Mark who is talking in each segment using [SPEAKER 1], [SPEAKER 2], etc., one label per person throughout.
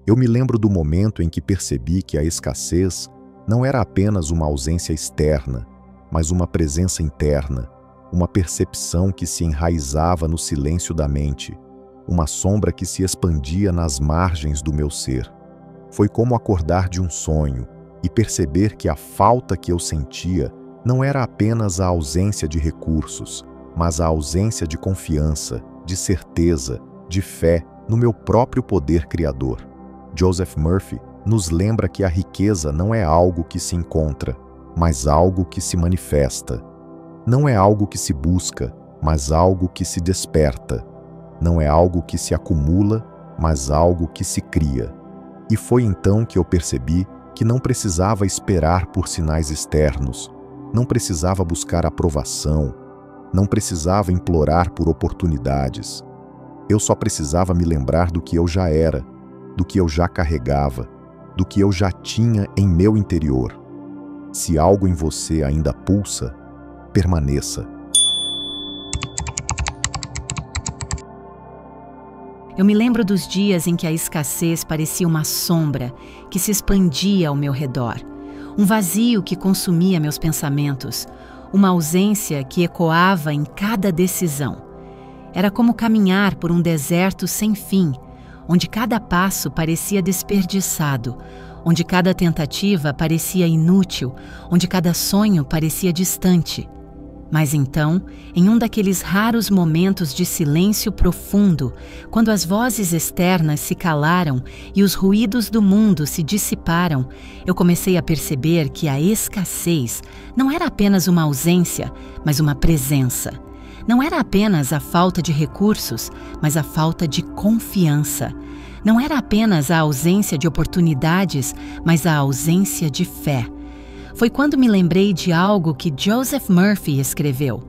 [SPEAKER 1] Eu me lembro do momento em que percebi que a escassez não era apenas uma ausência externa, mas uma presença interna, uma percepção que se enraizava no silêncio da mente, uma sombra que se expandia nas margens do meu ser. Foi como acordar de um sonho e perceber que a falta que eu sentia não era apenas a ausência de recursos, mas a ausência de confiança, de certeza, de fé no meu próprio poder criador. Joseph Murphy nos lembra que a riqueza não é algo que se encontra, mas algo que se manifesta. Não é algo que se busca, mas algo que se desperta. Não é algo que se acumula, mas algo que se cria. E foi então que eu percebi que não precisava esperar por sinais externos, não precisava buscar aprovação, não precisava implorar por oportunidades. Eu só precisava me lembrar do que eu já era, do que eu já carregava, do que eu já tinha em meu interior. Se algo em você ainda pulsa, permaneça.
[SPEAKER 2] Eu me lembro dos dias em que a escassez parecia uma sombra que se expandia ao meu redor, um vazio que consumia meus pensamentos, uma ausência que ecoava em cada decisão. Era como caminhar por um deserto sem fim, onde cada passo parecia desperdiçado, onde cada tentativa parecia inútil, onde cada sonho parecia distante. Mas então, em um daqueles raros momentos de silêncio profundo, quando as vozes externas se calaram e os ruídos do mundo se dissiparam, eu comecei a perceber que a escassez não era apenas uma ausência, mas uma presença. Não era apenas a falta de recursos, mas a falta de confiança. Não era apenas a ausência de oportunidades, mas a ausência de fé. Foi quando me lembrei de algo que Joseph Murphy escreveu.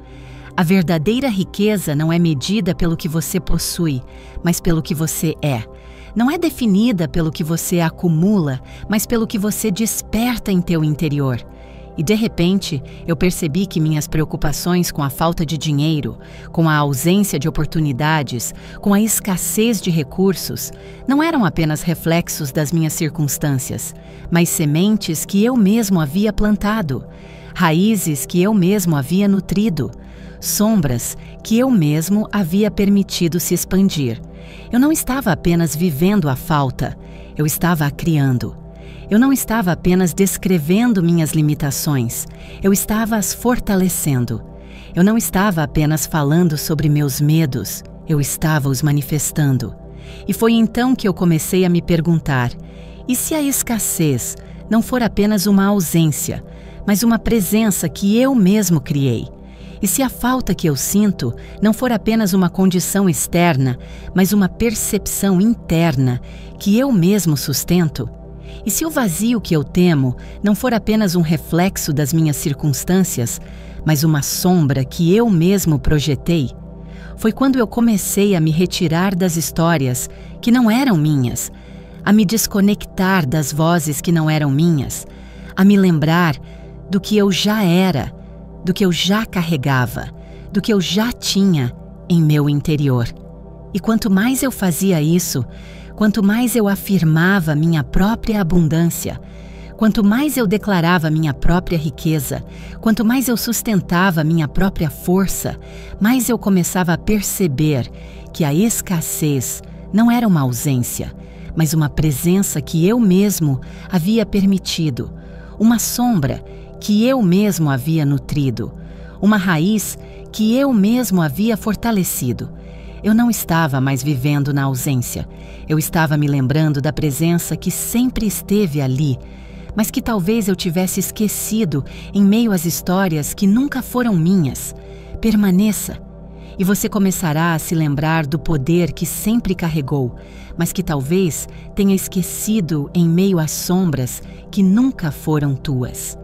[SPEAKER 2] A verdadeira riqueza não é medida pelo que você possui, mas pelo que você é. Não é definida pelo que você acumula, mas pelo que você desperta em teu interior. E de repente, eu percebi que minhas preocupações com a falta de dinheiro, com a ausência de oportunidades, com a escassez de recursos, não eram apenas reflexos das minhas circunstâncias, mas sementes que eu mesmo havia plantado, raízes que eu mesmo havia nutrido, sombras que eu mesmo havia permitido se expandir. Eu não estava apenas vivendo a falta, eu estava a criando. Eu não estava apenas descrevendo minhas limitações, eu estava as fortalecendo. Eu não estava apenas falando sobre meus medos, eu estava os manifestando. E foi então que eu comecei a me perguntar: e se a escassez não for apenas uma ausência, mas uma presença que eu mesmo criei? E se a falta que eu sinto não for apenas uma condição externa, mas uma percepção interna que eu mesmo sustento? E se o vazio que eu temo não for apenas um reflexo das minhas circunstâncias, mas uma sombra que eu mesmo projetei? Foi quando eu comecei a me retirar das histórias que não eram minhas, a me desconectar das vozes que não eram minhas, a me lembrar do que eu já era, do que eu já carregava, do que eu já tinha em meu interior. E quanto mais eu fazia isso, quanto mais eu afirmava minha própria abundância, quanto mais eu declarava minha própria riqueza, quanto mais eu sustentava minha própria força, mais eu começava a perceber que a escassez não era uma ausência, mas uma presença que eu mesmo havia permitido, uma sombra que eu mesmo havia nutrido, uma raiz que eu mesmo havia fortalecido. Eu não estava mais vivendo na ausência. Eu estava me lembrando da presença que sempre esteve ali, mas que talvez eu tivesse esquecido em meio às histórias que nunca foram minhas. Permaneça, e você começará a se lembrar do poder que sempre carregou, mas que talvez tenha esquecido em meio às sombras que nunca foram tuas.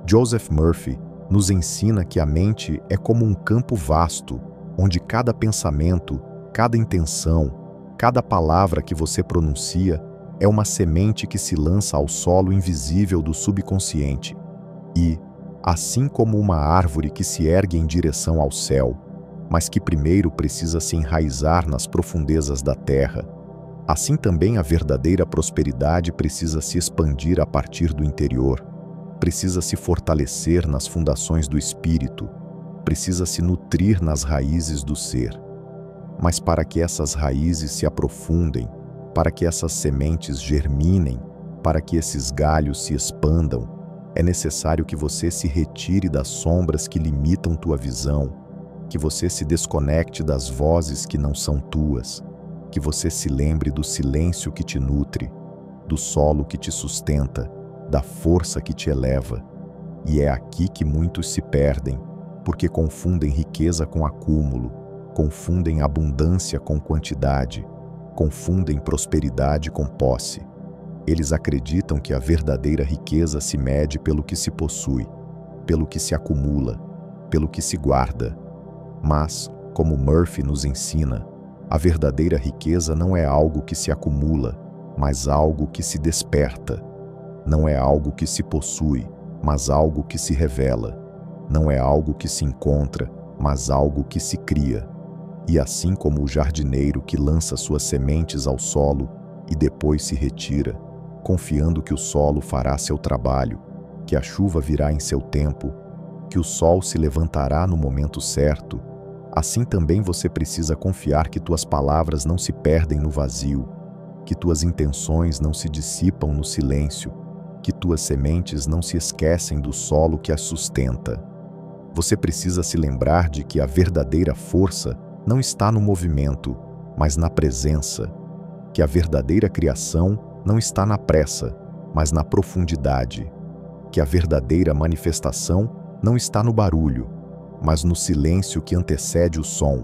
[SPEAKER 1] Joseph Murphy nos ensina que a mente é como um campo vasto, onde cada pensamento, cada intenção, cada palavra que você pronuncia é uma semente que se lança ao solo invisível do subconsciente. E, assim como uma árvore que se ergue em direção ao céu, mas que primeiro precisa se enraizar nas profundezas da terra. Assim também a verdadeira prosperidade precisa se expandir a partir do interior, precisa se fortalecer nas fundações do espírito, precisa se nutrir nas raízes do ser. Mas para que essas raízes se aprofundem, para que essas sementes germinem, para que esses galhos se expandam, é necessário que você se retire das sombras que limitam tua visão, que você se desconecte das vozes que não são tuas, que você se lembre do silêncio que te nutre, do solo que te sustenta, da força que te eleva. E é aqui que muitos se perdem, porque confundem riqueza com acúmulo, confundem abundância com quantidade, confundem prosperidade com posse. Eles acreditam que a verdadeira riqueza se mede pelo que se possui, pelo que se acumula, pelo que se guarda. Mas, como Murphy nos ensina, a verdadeira riqueza não é algo que se acumula, mas algo que se desperta. Não é algo que se possui, mas algo que se revela. Não é algo que se encontra, mas algo que se cria. E assim como o jardineiro que lança suas sementes ao solo e depois se retira, confiando que o solo fará seu trabalho, que a chuva virá em seu tempo, que o sol se levantará no momento certo, assim também você precisa confiar que tuas palavras não se perdem no vazio, que tuas intenções não se dissipam no silêncio, que tuas sementes não se esquecem do solo que as sustenta. Você precisa se lembrar de que a verdadeira força não está no movimento, mas na presença, que a verdadeira criação não está na pressa, mas na profundidade, que a verdadeira manifestação não está no barulho, mas no silêncio que antecede o som,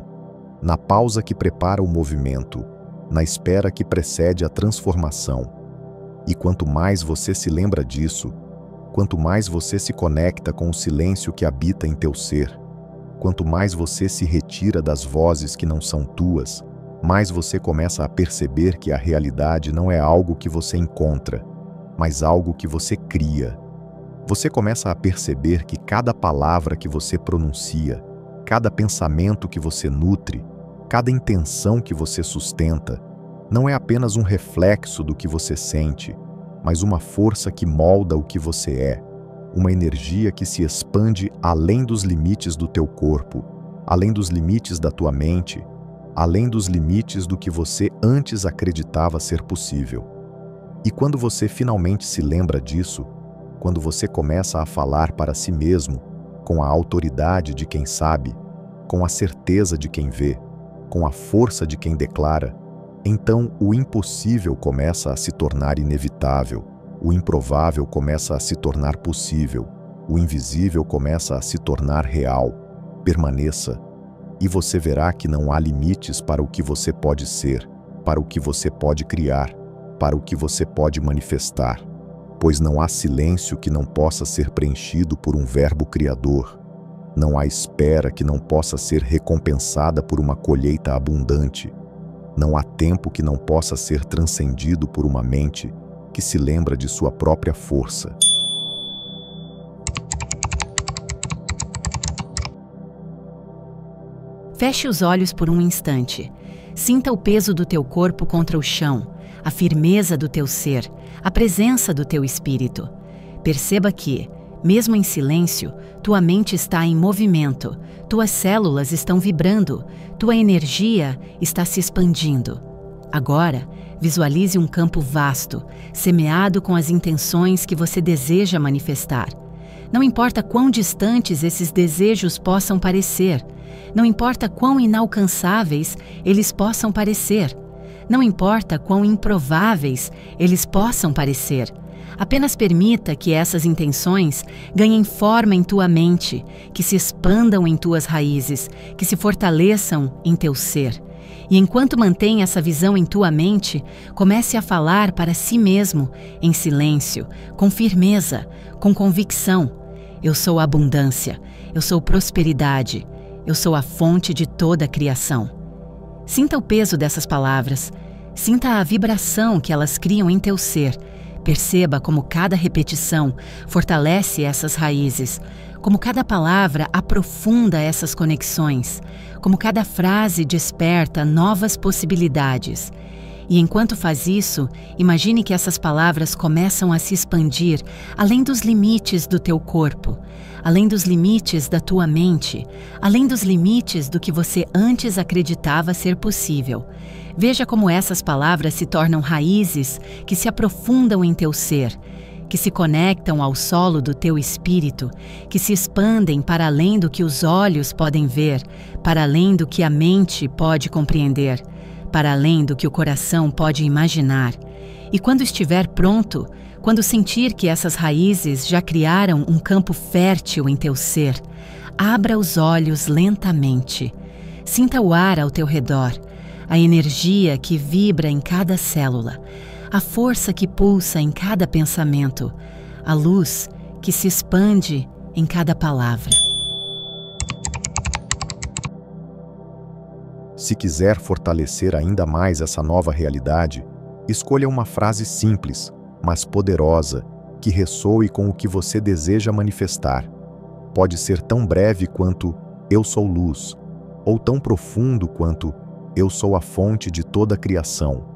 [SPEAKER 1] na pausa que prepara o movimento, na espera que precede a transformação. E quanto mais você se lembra disso, quanto mais você se conecta com o silêncio que habita em teu ser, quanto mais você se retira das vozes que não são tuas, mais você começa a perceber que a realidade não é algo que você encontra, mas algo que você cria. Você começa a perceber que cada palavra que você pronuncia, cada pensamento que você nutre, cada intenção que você sustenta, não é apenas um reflexo do que você sente, mas uma força que molda o que você é, uma energia que se expande além dos limites do teu corpo, além dos limites da tua mente, além dos limites do que você antes acreditava ser possível. E quando você finalmente se lembra disso, quando você começa a falar para si mesmo, com a autoridade de quem sabe, com a certeza de quem vê, com a força de quem declara, então o impossível começa a se tornar inevitável, o improvável começa a se tornar possível, o invisível começa a se tornar real. Permaneça, e você verá que não há limites para o que você pode ser, para o que você pode criar, para o que você pode manifestar, pois não há silêncio que não possa ser preenchido por um verbo criador, não há espera que não possa ser recompensada por uma colheita abundante, não há tempo que não possa ser transcendido por uma mente que se lembra de sua própria força.
[SPEAKER 2] Feche os olhos por um instante. Sinta o peso do teu corpo contra o chão, a firmeza do teu ser, a presença do teu espírito. Perceba que, mesmo em silêncio, tua mente está em movimento, tuas células estão vibrando, tua energia está se expandindo. Agora, visualize um campo vasto, semeado com as intenções que você deseja manifestar. Não importa quão distantes esses desejos possam parecer, não importa quão inalcançáveis eles possam parecer, não importa quão improváveis eles possam parecer. Apenas permita que essas intenções ganhem forma em tua mente, que se expandam em tuas raízes, que se fortaleçam em teu ser. E enquanto mantém essa visão em tua mente, comece a falar para si mesmo, em silêncio, com firmeza, com convicção. Eu sou abundância, eu sou prosperidade, eu sou a fonte de toda a criação. Sinta o peso dessas palavras, sinta a vibração que elas criam em teu ser. Perceba como cada repetição fortalece essas raízes, como cada palavra aprofunda essas conexões, como cada frase desperta novas possibilidades. E enquanto faz isso, imagine que essas palavras começam a se expandir além dos limites do teu corpo, além dos limites da tua mente, além dos limites do que você antes acreditava ser possível. Veja como essas palavras se tornam raízes que se aprofundam em teu ser, que se conectam ao solo do teu espírito, que se expandem para além do que os olhos podem ver, para além do que a mente pode compreender, para além do que o coração pode imaginar. E quando estiver pronto, quando sentir que essas raízes já criaram um campo fértil em teu ser, abra os olhos lentamente. Sinta o ar ao teu redor, a energia que vibra em cada célula, a força que pulsa em cada pensamento, a luz que se expande em cada palavra.
[SPEAKER 1] Se quiser fortalecer ainda mais essa nova realidade, escolha uma frase simples, mas poderosa, que ressoe com o que você deseja manifestar. Pode ser tão breve quanto "Eu sou luz", ou tão profundo quanto "Eu sou a fonte de toda a criação".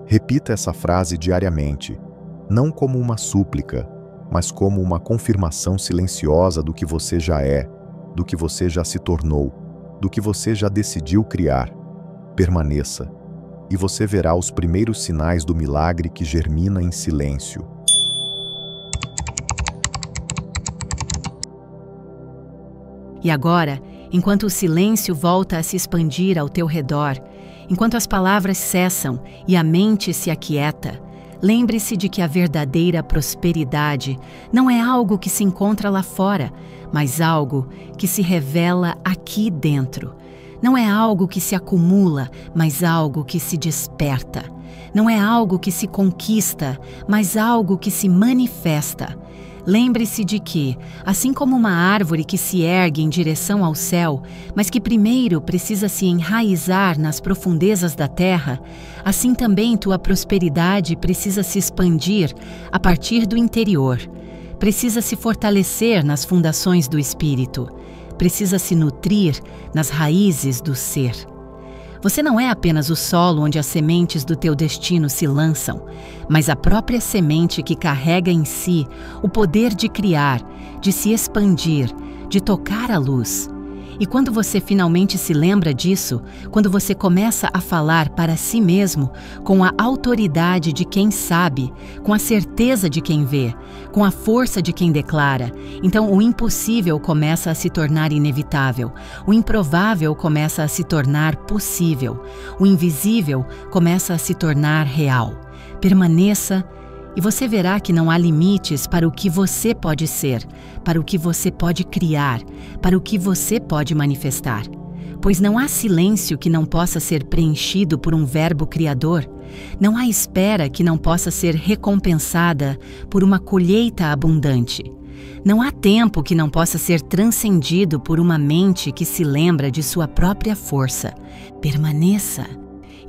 [SPEAKER 1] Repita essa frase diariamente, não como uma súplica, mas como uma confirmação silenciosa do que você já é, do que você já se tornou, do que você já decidiu criar. Permaneça, e você verá os primeiros sinais do milagre que germina em silêncio.
[SPEAKER 2] E agora, enquanto o silêncio volta a se expandir ao teu redor, enquanto as palavras cessam e a mente se aquieta, lembre-se de que a verdadeira prosperidade não é algo que se encontra lá fora, mas algo que se revela aqui dentro. Não é algo que se acumula, mas algo que se desperta. Não é algo que se conquista, mas algo que se manifesta. Lembre-se de que, assim como uma árvore que se ergue em direção ao céu, mas que primeiro precisa se enraizar nas profundezas da terra, assim também tua prosperidade precisa se expandir a partir do interior. Precisa se fortalecer nas fundações do espírito. Precisa se nutrir nas raízes do ser. Você não é apenas o solo onde as sementes do teu destino se lançam, mas a própria semente que carrega em si o poder de criar, de se expandir, de tocar a luz. E quando você finalmente se lembra disso, quando você começa a falar para si mesmo com a autoridade de quem sabe, com a certeza de quem vê, com a força de quem declara, então o impossível começa a se tornar inevitável, o improvável começa a se tornar possível, o invisível começa a se tornar real. Permaneça e você verá que não há limites para o que você pode ser, para o que você pode criar, para o que você pode manifestar. Pois não há silêncio que não possa ser preenchido por um verbo criador. Não há espera que não possa ser recompensada por uma colheita abundante. Não há tempo que não possa ser transcendido por uma mente que se lembra de sua própria força. Permaneça.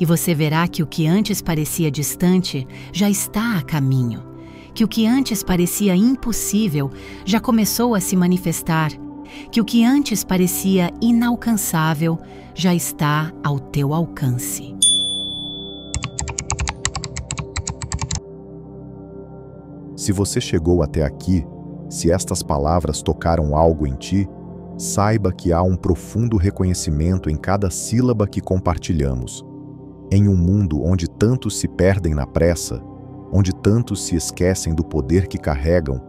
[SPEAKER 2] E você verá que o que antes parecia distante já está a caminho, que o que antes parecia impossível já começou a se manifestar, que o que antes parecia inalcançável já está ao teu alcance.
[SPEAKER 1] Se você chegou até aqui, se estas palavras tocaram algo em ti, saiba que há um profundo reconhecimento em cada sílaba que compartilhamos. Em um mundo onde tantos se perdem na pressa, onde tantos se esquecem do poder que carregam,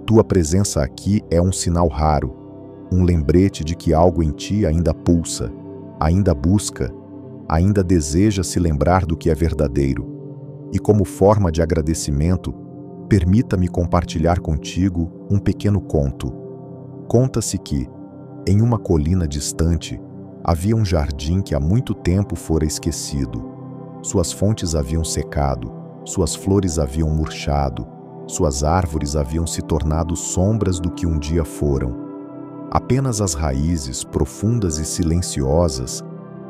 [SPEAKER 1] tua presença aqui é um sinal raro, um lembrete de que algo em ti ainda pulsa, ainda busca, ainda deseja se lembrar do que é verdadeiro. E como forma de agradecimento, permita-me compartilhar contigo um pequeno conto. Conta-se que, em uma colina distante, havia um jardim que há muito tempo fora esquecido. Suas fontes haviam secado, suas flores haviam murchado, suas árvores haviam se tornado sombras do que um dia foram. Apenas as raízes, profundas e silenciosas,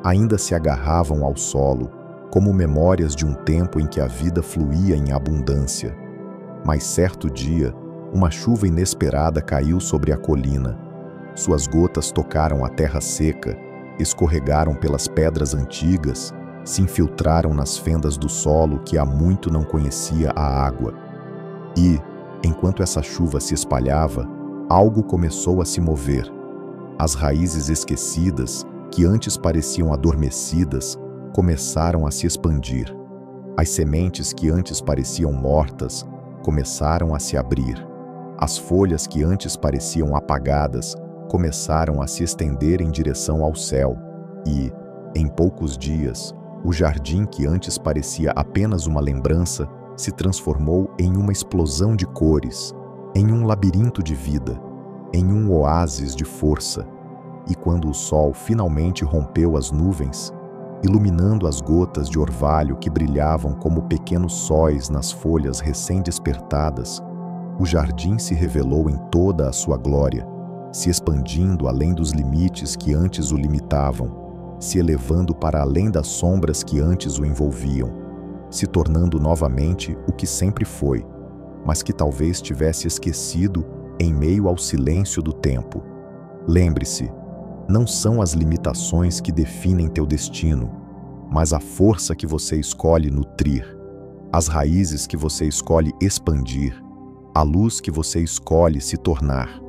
[SPEAKER 1] ainda se agarravam ao solo, como memórias de um tempo em que a vida fluía em abundância. Mas certo dia, uma chuva inesperada caiu sobre a colina. Suas gotas tocaram a terra seca, escorregaram pelas pedras antigas, se infiltraram nas fendas do solo que há muito não conhecia a água. E, enquanto essa chuva se espalhava, algo começou a se mover. As raízes esquecidas, que antes pareciam adormecidas, começaram a se expandir. As sementes que antes pareciam mortas começaram a se abrir. As folhas que antes pareciam apagadas começaram a se estender em direção ao céu. E, em poucos dias, o jardim que antes parecia apenas uma lembrança se transformou em uma explosão de cores, em um labirinto de vida, em um oásis de força. E quando o sol finalmente rompeu as nuvens, iluminando as gotas de orvalho que brilhavam como pequenos sóis nas folhas recém-despertadas, o jardim se revelou em toda a sua glória, se expandindo além dos limites que antes o limitavam, se elevando para além das sombras que antes o envolviam, se tornando novamente o que sempre foi, mas que talvez tivesse esquecido em meio ao silêncio do tempo. Lembre-se, não são as limitações que definem teu destino, mas a força que você escolhe nutrir, as raízes que você escolhe expandir, a luz que você escolhe se tornar.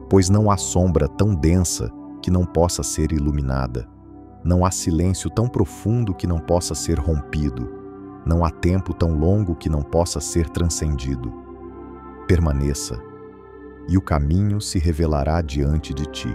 [SPEAKER 1] Pois não há sombra tão densa que não possa ser iluminada. Não há silêncio tão profundo que não possa ser rompido. Não há tempo tão longo que não possa ser transcendido. Permaneça, e o caminho se revelará diante de ti.